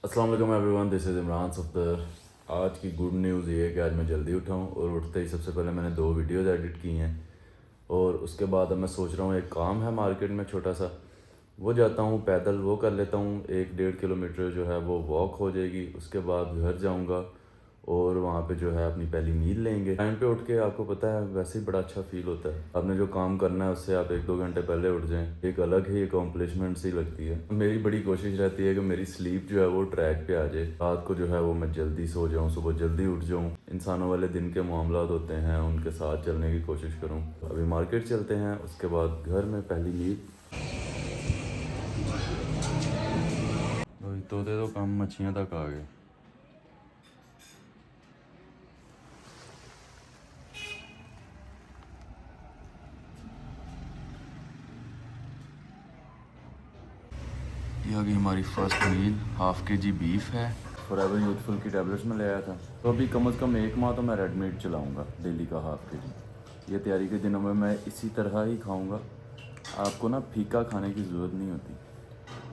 अस्सलाम वालेकुम everyone, this is Imran Safdar. आज की गुड न्यूज़ ये है कि आज मैं जल्दी उठा हूँ और उठते ही सबसे पहले मैंने 2 वीडियोज़ एडिट की हैं और उसके बाद अब मैं सोच रहा हूँ एक काम है मार्केट में छोटा सा, वो जाता हूँ पैदल, वो कर लेता हूँ 1-1.5 किलोमीटर जो है वो वॉक हो जाएगी। उसके बाद घर जाऊँगा और वहाँ पे जो है अपनी पहली मील लेंगे। टाइम पे उठ के आपको पता है वैसे ही बड़ा अच्छा फील होता है। आपने जो काम करना है उससे आप 1-2 घंटे पहले उठ जाएं, एक अलग ही अकॉम्प्लिशमेंट सी लगती है। मेरी बड़ी कोशिश रहती है कि मेरी स्लीप जो है वो ट्रैक पे आ जाए, रात को जो है वो मैं जल्दी सो जाऊँ, सुबह जल्दी उठ जाऊँ। इंसानों वाले दिन के मामलात होते हैं, उनके साथ चलने की कोशिश करूँ। अभी मार्केट चलते हैं, उसके बाद घर में पहली मील। तोते तो कम, मच्छियाँ तक आ गए। ये आ गई हमारी first meal. Half KG beef है। फॉरएवर यूथफुल की टैबलेट्स में ले आया था, तो अभी कम से कम 1 माह तो मैं रेड मीट चलाऊँगा डेली का हाफ KG। ये तैयारी के दिनों में मैं इसी तरह ही खाऊँगा। आपको ना फीका खाने की ज़रूरत नहीं होती,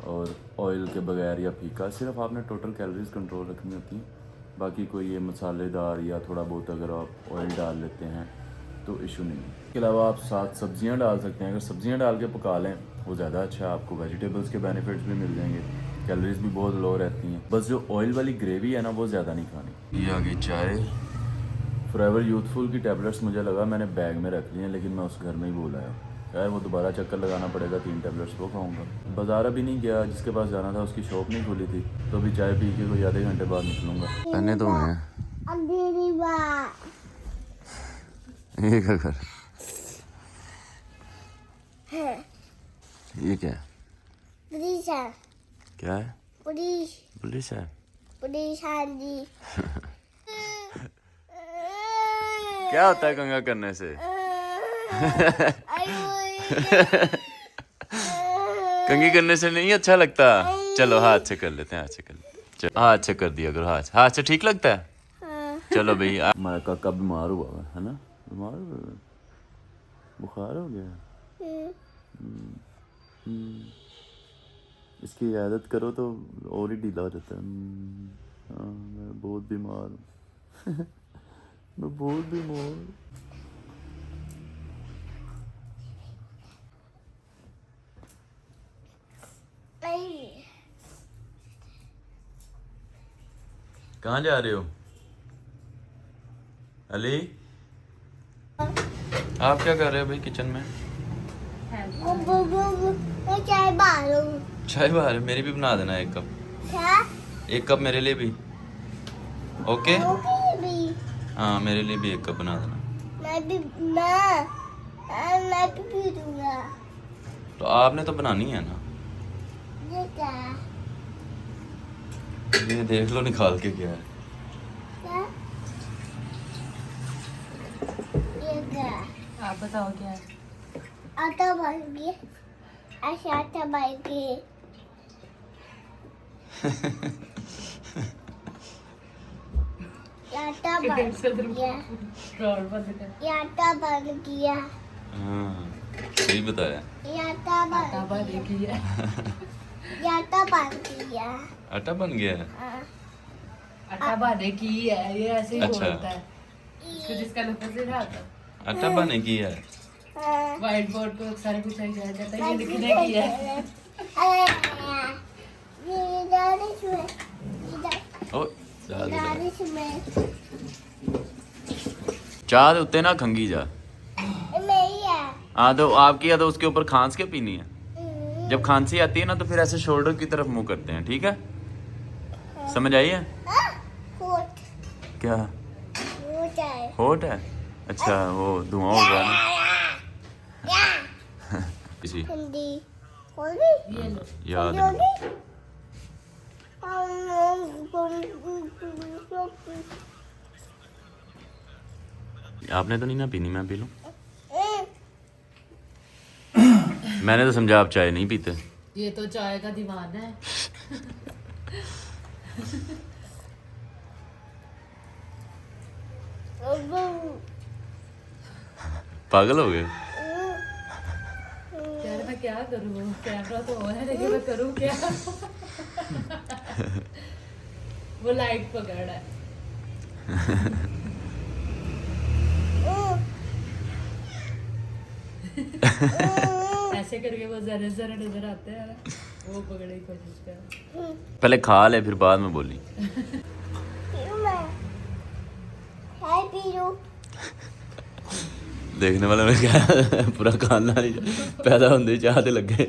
और ऑयल के बगैर या फीका, सिर्फ आपने टोटल कैलोरीज कंट्रोल रखनी होती हैं। बाकी कोई ये मसालेदार या थोड़ा बहुत अगर आप ऑयल डाल लेते हैं तो इशू नहीं है। इसके अलावा आप साथ सब्जियां डाल सकते हैं, अगर सब्जियां डाल के पका लें वो ज़्यादा अच्छा है। आपको वेजिटेबल्स के बेनिफिट्स भी मिल जाएंगे, कैलोरीज भी बहुत लो रहती हैं। बस जो ऑयल वाली ग्रेवी है ना वो ज़्यादा नहीं खानी। ये आ गई चाय। फॉरएवर यूथफुल की टैबलेट्स मुझे लगा मैंने बैग में रख ली हैं, लेकिन मैं उस घर में ही भूल आया। यार वो दोबारा चक्कर लगाना पड़ेगा, 3 टैबलेट्स वो खाऊंगा। बाजार अभी नहीं गया, जिसके पास जाना था उसकी शॉप नहीं खुली थी, तो अभी चाय पी के कोई आधे घंटे बाद निकलूंगा। पहने तो हैं ये क्या कर, ये क्या है? पुलिस है। क्या है? पुलिस। पुलिस है? पुलिस हाँ जी। क्या होता है कंघा करने से? कंघी करने से नहीं अच्छा लगता। चलो हाथ से कर लेते हैं, हाथ से कर लेते हैं। चलो हाथ से कर दिया करो, हाथ हाथ से ठीक लगता है। चलो भाई, हमारा काका बीमार हुआ है ना? बीमार हुआ, बुखार हो गया। इसकी आदत करो तो और ही ढीला हो जाता है। हाँ मैं बहुत बीमार हूँ। मैं बहुत बीमार हूँ। कहाँ जा रहे हो अली? आप क्या कर रहे हो भाई किचन में? मैं चाय बालूं। चाय बाहर, मेरी भी बना देना 1 कप। क्या? 1 कप मेरे लिए भी। ओके? ओके भी। हाँ मेरे लिए भी 1 कप बना देना। मैं भी पी दूंगा। तो आपने तो बनानी है ना। ये क्या? ये देख लो निकाल के क्या है। क्या? ये क्या? आप बताओ क्या है? आटा बन गया। ऐसा आटा बन गया। आटा बन गया। ये आटा बन गया। हाँ सही बताया। ये आटा बन गया। ये आटा बन गया। आटा बन गया है। हाँ। आटा बांधे की है, ये ऐसे ही अच्छा। बोलता है। इसको जिसका लफ्ज नहीं आता, आटा बने की है। हाँ। व्हाइट बोर्ड पे सारा कुछ आ जाता है, ये लिखने की है। ये दानिश में। ओ चाह दे। दानिश में। चाह दे उत्ते ना खंगी जा। मेरी है। हाँ तो आपकी है तो उसके ऊपर खांस के पीनी है। जब खांसी आती है ना तो फिर ऐसे शोल्डर की तरफ मुंह करते हैं, ठीक है? समझ आई है? होट। क्या होट है। होट है? अच्छा वो धुआं उड़ रहा है ना। किसी हिंदी। होली। ये लो। याद नहीं। आपने तो नहीं ना पीनी, मैं पी लूं? मैंने तो समझा आप चाय नहीं पीते। ये तो चाय का दीवाना है। पागल हो गए? यार मैं क्या करूँ, कैमरा तो हो है लेकिन मैं करूँ क्या? वो लाइट पकड़ है। ऐसे करके वो जरा जरा नजर आते हैं ना, वो पकड़ने की कोशिश कर। पहले खा ले फिर बाद में बोली। पीरू मैं हाय पीरू देखने वाले ने क्या पूरा खाना पैदा होंगे चाह ते लगे।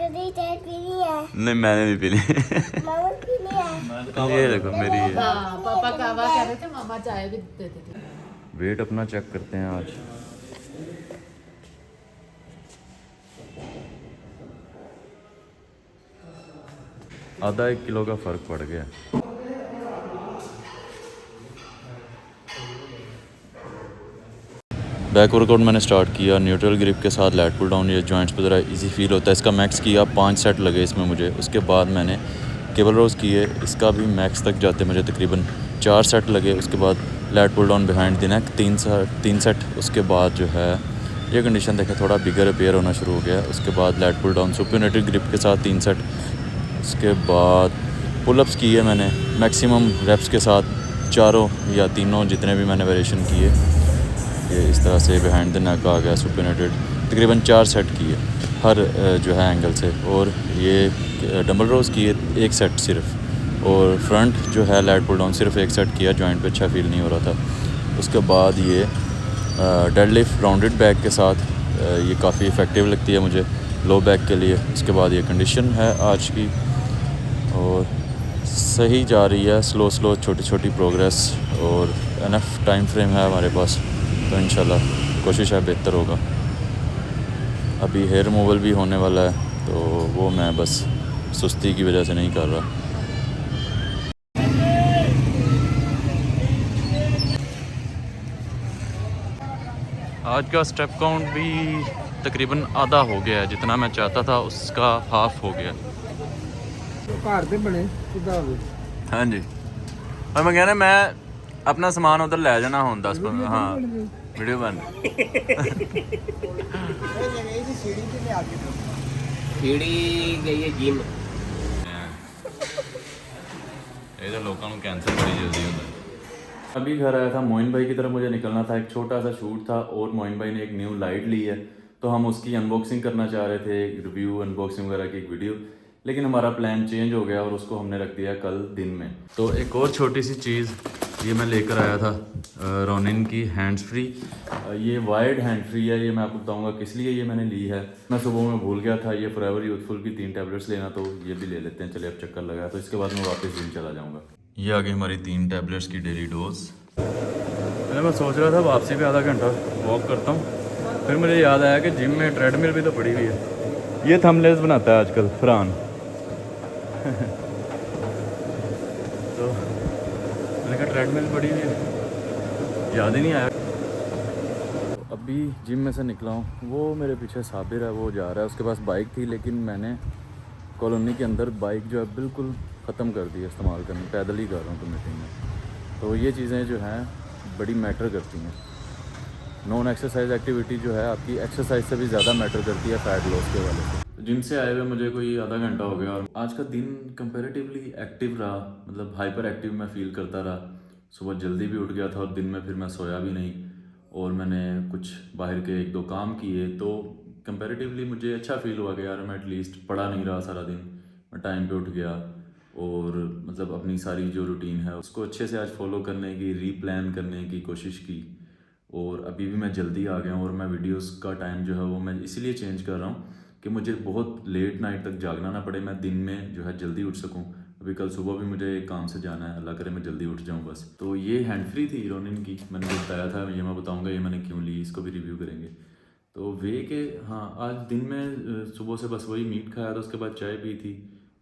कभी चाय पीनी है नहीं मैंने नहीं पीनी। मामा पीनी है ये देखो मेरी है। हाँ पापा कहवा कह रहे थे, मामा चाय भी देते थे। वेट अपना चेक करते हैं आज। आधा 1 किलो का फ़र्क पड़ गया। बैक वर्कआउट मैंने स्टार्ट किया न्यूट्रल ग्रिप के साथ, लैट पुल डाउन। ये जॉइंट्स पे ज़रा इजी फील होता है। इसका मैक्स किया 5 सेट लगे इसमें मुझे। उसके बाद मैंने केबल रोज किए, इसका भी मैक्स तक जाते मुझे तकरीबन 4 सेट लगे। उसके बाद lat pull down behind the neck 3 set. उसके बाद जो है ये कंडीशन देखें थोड़ा बिगर रिपेयर होना शुरू हो गया। उसके बाद लैट पुल डाउन सुपरनेटेड ग्रिप के साथ 3 सेट। उसके बाद पुलअप्स किए मैंने मैक्सिमम रेप्स के साथ, चारों या तीनों जितने भी मैंने वेरिएशन किए। ये इस तरह से बिहाइंड द नेक आ गया सुपरनेटेड। तकरीबन 4 सेट किए हर जो है एंगल से। और ये डंबल रोज किए 1 सेट सिर्फ। और फ्रंट जो है लैट पुल डाउन सिर्फ 1 सेट किया, जॉइंट पे अच्छा फील नहीं हो रहा था। उसके बाद ये डेडलिफ्ट राउंडेड बैक के साथ, ये काफ़ी इफ़ेक्टिव लगती है मुझे लो बैक के लिए। उसके बाद ये कंडीशन है आज की और सही जा रही है, स्लो छोटी छोटी प्रोग्रेस और एनफ टाइम फ्रेम है हमारे पास, तो इंशाल्लाह कोशिश है बेहतर होगा। अभी हेयर रिमूवल भी होने वाला है, तो वो मैं बस सुस्ती की वजह से नहीं कर रहा। आज का स्टेप काउंट भी तकरीबन आधा हो गया है, जितना मैं चाहता था उसका हाफ हो गया। घर दे बने किदा हो हाँ जी, और मैं कहना मैं अपना सामान उधर ले जाना हूँ 10-15। हाँ वीडियो बन सीढ़ी गई है जिम। ये तो लोगों को कैंसर बड़ी जल्दी होता है। अभी घर आया था, मोइन भाई की तरफ मुझे निकलना था, एक छोटा सा शूट था और मोइन भाई ने एक न्यू लाइट ली है, तो हम उसकी अनबॉक्सिंग करना चाह रहे थे, रिव्यू अनबॉक्सिंग वगैरह की एक वीडियो। लेकिन हमारा प्लान चेंज हो गया और उसको हमने रख दिया कल दिन में। तो एक और छोटी सी चीज़ ये मैं लेकर आया था, रोनिन की हैंड्स फ्री। ये वायर्ड हैंड फ्री है, ये मैं आपको बताऊंगा किस लिए ये मैंने ली है। मैं सुबह में भूल गया था ये फॉरएवर यूथफुल की 3 टैबलेट्स लेना, तो ये भी ले लेते हैं। चलिए अब चक्कर लगा तो इसके बाद मैं वापस जिम चला जाऊँगा। ये आ गई हमारी 3 टैबलेट्स की डेली डोज। पहले मैं सोच रहा था वापसी पे आधा घंटा वॉक करता हूँ, फिर मुझे याद आया कि जिम में ट्रेडमिल भी तो पड़ी हुई है। ये थंबनेल्स बनाता है आजकल फरहान। तो मैंने कहा ट्रेडमिल पड़ी हुई है, याद ही नहीं आया। अभी जिम में से निकला हूँ, वो मेरे पीछे साबिर है, वो जा रहा है, उसके पास बाइक थी लेकिन मैंने कॉलोनी के अंदर बाइक जो है बिल्कुल ख़त्म कर दी है इस्तेमाल करनी, पैदल ही कर रहा हूँ कम्यूटिंग में। तो ये चीज़ें जो हैं बड़ी मैटर करती हैं। नॉन एक्सरसाइज एक्टिविटी जो है आपकी एक्सरसाइज से भी ज़्यादा मैटर करती है फैट लॉस के वाले से। जिम से आए हुए मुझे कोई आधा घंटा हो गया और आज का दिन कंपैरेटिवली एक्टिव रहा, मतलब हाइपर एक्टिव मैं फील करता रहा। सुबह जल्दी भी उठ गया था और दिन में फिर मैं सोया भी नहीं, और मैंने कुछ बाहर के 1-2 काम किए, तो कंपैरेटिवली मुझे अच्छा फील हुआ कि यार मैं एटलीस्ट पढ़ा नहीं रहा सारा दिन, मैं टाइम पे उठ गया और मतलब अपनी सारी जो रूटीन है उसको अच्छे से आज फॉलो करने की, रीप्लान करने की कोशिश की। और अभी भी मैं जल्दी आ गया हूँ और मैं वीडियोस का टाइम जो है वो मैं इसीलिए चेंज कर रहा हूँ कि मुझे बहुत लेट नाइट तक जागना ना पड़े, मैं दिन में जो है जल्दी उठ सकूँ। अभी कल सुबह भी मुझे एक काम से जाना है, अल्लाह करे मैं जल्दी उठ जाऊँ बस। तो ये हैंड फ्री थी रोनिन की, मैंने जो बताया था ये मैं बताऊँगा ये मैंने क्यों ली, इसको भी रिव्यू करेंगे। तो वे के हाँ, आज दिन में सुबह से बस वही मीट खाया था, उसके बाद चाय पी थी,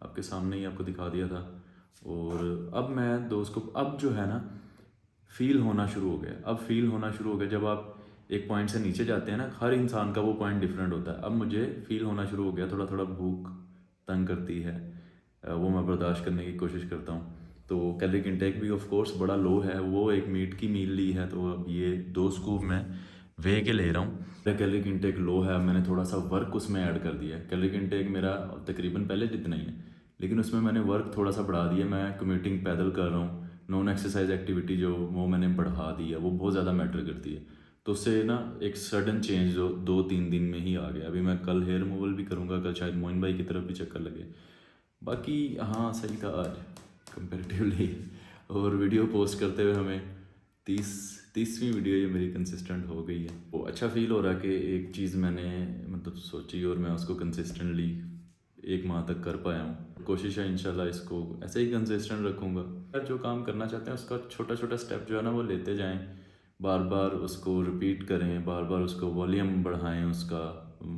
आपके सामने ही आपको दिखा दिया था। और अब मैं दोस्त को अब जो है ना फील होना शुरू हो गया, अब फील होना शुरू हो गया। जब आप एक पॉइंट से नीचे जाते हैं ना, हर इंसान का वो पॉइंट डिफरेंट होता है। अब मुझे फील होना शुरू हो गया, थोड़ा थोड़ा भूख तंग करती है, वो मैं बर्दाश्त करने की कोशिश करता हूँ। तो कैलोरिक इंटेक भी ऑफ कोर्स बड़ा लो है, वो एक मीट की मील ली है, तो अब ये 2 स्कूप मैं वे के ले रहा हूँ। कैलोरिक इंटेक लो है, मैंने थोड़ा सा वर्क उसमें ऐड कर दिया है। कैलोरिक इंटेक मेरा तकरीबन पहले जितना ही है, लेकिन उसमें मैंने वर्क थोड़ा सा बढ़ा दिया। मैं कम्यूटिंग पैदल कर रहा हूँ, नॉन एक्सरसाइज एक्टिविटी जो वो मैंने बढ़ा दी है, वो बहुत ज़्यादा मैटर करती है। तो उससे ना एक सडन चेंज जो 2-3 दिन में ही आ गया। अभी मैं कल हेयर रिमूवल भी करूँगा, कल शायद मोइन भाई की तरफ भी चक्कर लगे। बाकी हाँ सही था आज कंपेरेटिवली। और वीडियो पोस्ट करते हुए हमें 30वीं वीडियो ये मेरी कंसिस्टेंट हो गई है। वो अच्छा फील हो रहा है कि एक चीज़ मैंने मतलब सोची और मैं उसको कंसिस्टेंटली 1 माह तक कर पाया हूँ। कोशिश है इंशाल्लाह इसको ऐसे ही कंसिस्टेंट रखूँगा। जो काम करना चाहते हैं उसका छोटा छोटा स्टेप जो है ना वो लेते जाएं, बार बार उसको रिपीट करें, बार बार उसको वॉल्यूम बढ़ाएं, उसका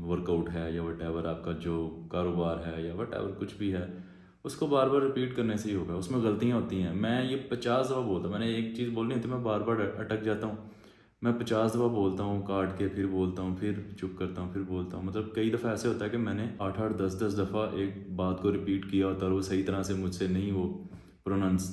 वर्कआउट है या वट आपका जो कारोबार है या वट कुछ भी है, उसको बार बार रिपीट करने से ही होगा। उसमें गलतियाँ होती हैं, मैं ये 50 दफ़ा बोलता हूँ। मैंने एक चीज़ बोलनी होती है, मैं बार बार अटक जाता हूँ। मैं 50 दफ़ा बोलता हूँ, काट के फिर बोलता हूँ, फिर चुप करता हूँ, फिर बोलता हूँ। मतलब कई दफ़ा ऐसे होता है कि मैंने 8-8, 10-10 दफ़ा एक बात को रिपीट किया होता है और वो सही तरह से मुझसे नहीं वो प्रोनाउंस,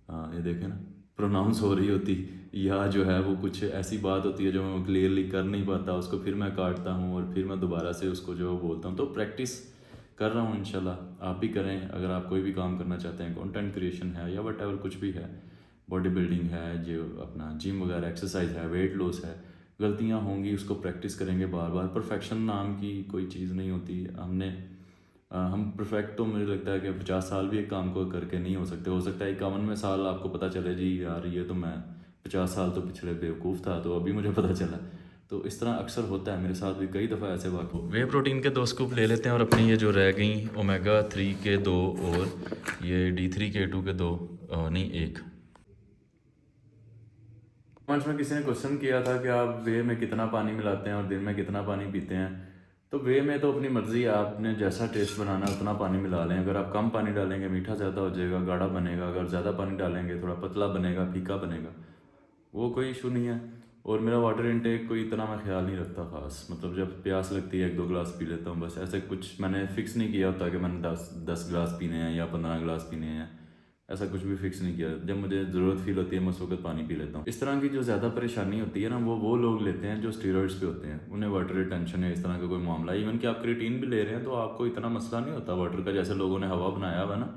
हाँ ये देखें ना, प्रोनाउंस हो रही होती, या जो है वो कुछ ऐसी बात होती है जो मैं क्लियरली कर नहीं पाता, उसको फिर मैं काटता हूँ और फिर मैं दोबारा से उसको जो बोलता हूँ। तो प्रैक्टिस कर रहा हूँ इंशाल्लाह। आप भी करें अगर आप कोई भी काम करना चाहते हैं, कंटेंट क्रिएशन है या वट कुछ भी है, बॉडी बिल्डिंग है, जो अपना जिम वगैरह एक्सरसाइज है, वेट लॉस है। गलतियाँ होंगी, उसको प्रैक्टिस करेंगे बार बार। परफेक्शन नाम की कोई चीज़ नहीं होती। हम परफेक्ट तो मुझे लगता है कि 50 साल भी एक काम को करके नहीं हो सकते। हो सकता है 51वें साल आपको पता चले जी यार ये तो मैं 50 साल तो पिछले बेवकूफ़ था, तो अभी मुझे पता चला। तो इस तरह अक्सर होता है, मेरे साथ भी कई दफ़ा ऐसे वाक़। वे प्रोटीन के 2 स्कूप ले लेते हैं और अपनी ये जो रह गई ओमेगा 3 के 2 और ये D3 K2 के 2 नहीं 1। कमेंट्स में किसी ने क्वेश्चन किया था कि आप वे में कितना पानी मिलाते हैं और दिन में कितना पानी पीते हैं। तो वे में तो अपनी मर्ज़ी है, आपने जैसा टेस्ट बनाना है उतना पानी मिला लें। अगर आप कम पानी डालेंगे मीठा ज़्यादा हो जाएगा, गाढ़ा बनेगा। अगर ज़्यादा पानी डालेंगे थोड़ा पतला बनेगा, फीका बनेगा, वो कोई इशू नहीं है। और मेरा वाटर इनटेक कोई इतना मैं ख्याल नहीं रखता ख़ास। मतलब जब प्यास लगती है 1-2 गिलास पी लेता हूँ बस। ऐसे कुछ मैंने फ़िक्स नहीं किया होता कि मैंने 10 गिलास पीने हैं या 15 गिलास पीने हैं, ऐसा कुछ भी फिक्स नहीं किया। जब मुझे ज़रूरत फील होती है मैं उस वक्त पानी पी लेता हूँ। इस तरह की जो ज़्यादा परेशानी होती है ना वो लोग लेते हैं जो स्टीरॉइड्स पे होते हैं, उन्हें वाटर रिटेंशन है, इस तरह का कोई मामला। इवन कि आप क्रिएटिन भी ले रहे हैं तो आपको इतना मसला नहीं होता वाटर का, जैसे लोगों ने हवा बनाया हुआ ना,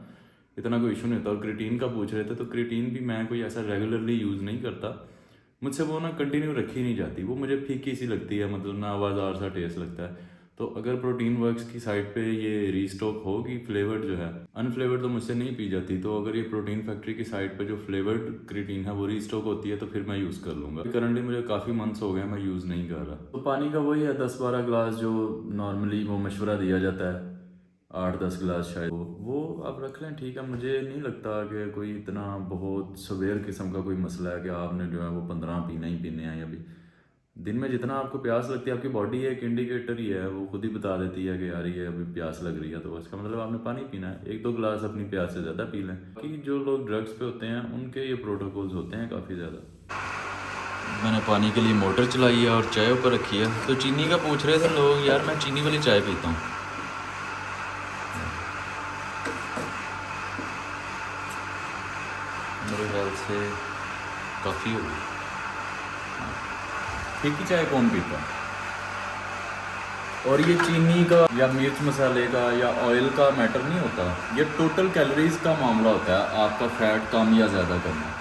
इतना कोई इशू नहीं होता। और क्रिएटिन का पूछ रहे थे, तो क्रिएटिन भी मैं कोई ऐसा रेगुलरली यूज़ नहीं करता। मुझसे वो ना कंटिन्यू रखी नहीं जाती, वो मुझे फीकी सी लगती है, मतलब ना आवाज़ार सा टेस्ट लगता है। तो अगर प्रोटीन वर्क्स की साइट पे ये रीस्टॉक होगी, फ्लेवर्ड जो है, अनफ्लेवर्ड तो मुझसे नहीं पी जाती। तो अगर ये प्रोटीन फैक्ट्री की साइट पे जो फ्लेवर्ड क्रिएटिन है वो रीस्टॉक होती है तो फिर मैं यूज़ कर लूँगा। करंटली मुझे काफ़ी मंथ्स हो गए मैं यूज़ नहीं कर रहा। तो पानी का वही है 10-12 गिलास जो नॉर्मली वो मशवरा दिया जाता है, 8-10 गिलास शायद, वो आप रख लें, ठीक है। मुझे नहीं लगता कि कोई इतना बहुत सवेर किस्म का कोई मसला है कि आपने जो है वो 15 पीना ही पीने हैं। अभी दिन में जितना आपको प्यास लगती है, आपकी बॉडी एक इंडिकेटर ही है, वो खुद ही बता देती है कि यार ये अभी प्यास लग रही है, तो इसका मतलब आपने पानी पीना है। 1-2 गिलास अपनी प्यास से ज़्यादा पी लें। कि जो लोग ड्रग्स पे होते हैं उनके ये प्रोटोकॉल्स होते हैं काफ़ी ज़्यादा। मैंने पानी के लिए मोटर चलाई है और चाय ऊपर रखी है। तो चीनी का पूछ रहे थे लोग, यार मैं चीनी वाली चाय पीता हूँ। मेरे ख्याल से काफ़ी हो गई। फीकी चाय कौन पीता है? और ये चीनी का या मिर्च मसाले का या ऑयल का मैटर नहीं होता, ये टोटल कैलोरीज का मामला होता है, आपका फैट कम या ज़्यादा करना।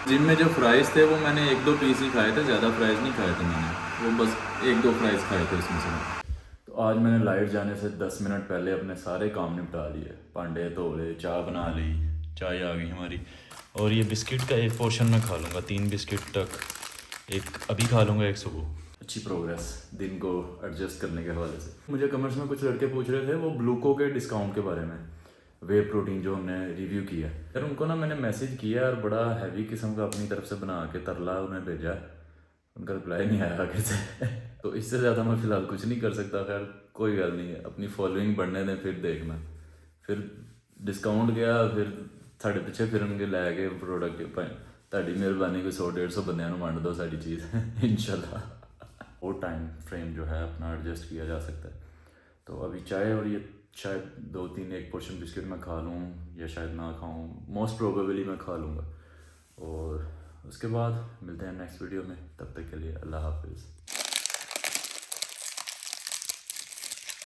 जिम में जो फ्राइज़ थे वो मैंने 1-2 पीस ही खाए थे, ज़्यादा फ्राइज़ नहीं खाए थे मैंने, वो बस 1-2 फ्राइज़ खाए थे उसमें से। तो आज मैंने लाइट जाने से 10 मिनट पहले अपने सारे काम निपटा लिए, भांडे धो ले, चाय बना ली, चाय आ गई हमारी। और ये बिस्किट का एक पोर्शन मैं खा लूँगा, 3 बिस्किट तक, एक अभी खा लूँगा, एक सुबह। अच्छी प्रोग्रेस दिन को एडजस्ट करने के हवाले से। मुझे कमेंट्स में कुछ लड़के पूछ रहे थे वो ग्लूको के डिस्काउंट के बारे में, वे प्रोटीन जो हमने रिव्यू किया यार, उनको ना मैंने मैसेज किया और बड़ा हैवी किस्म का अपनी तरफ से बना के तरला उन्हें भेजा, उनका रिप्लाई नहीं आया आगे से। तो इससे ज़्यादा मैं फ़िलहाल कुछ नहीं कर सकता। खैर कोई गल नहीं है, अपनी फॉलोइंग बढ़ने दें, फिर देखना। फिर डिस्काउंट गया, फिर साढ़े पिछे फिर उनके लै गए प्रोडक्ट। ताड़ी मेहरबानी कोई 100-150 बंदियां वंड दो साड़ी चीज़ इंशाल्लाह। वो टाइम फ्रेम जो है अपना एडजस्ट किया जा सकता है। तो अभी चाय और ये शायद 2-3 एक पोर्शन बिस्किट मैं खा लूँ या शायद ना खाऊँ, मोस्ट प्रोबेबली मैं खा लूँगा। और उसके बाद मिलते हैं नेक्स्ट वीडियो में, तब तक के लिए अल्लाह हाफिज़।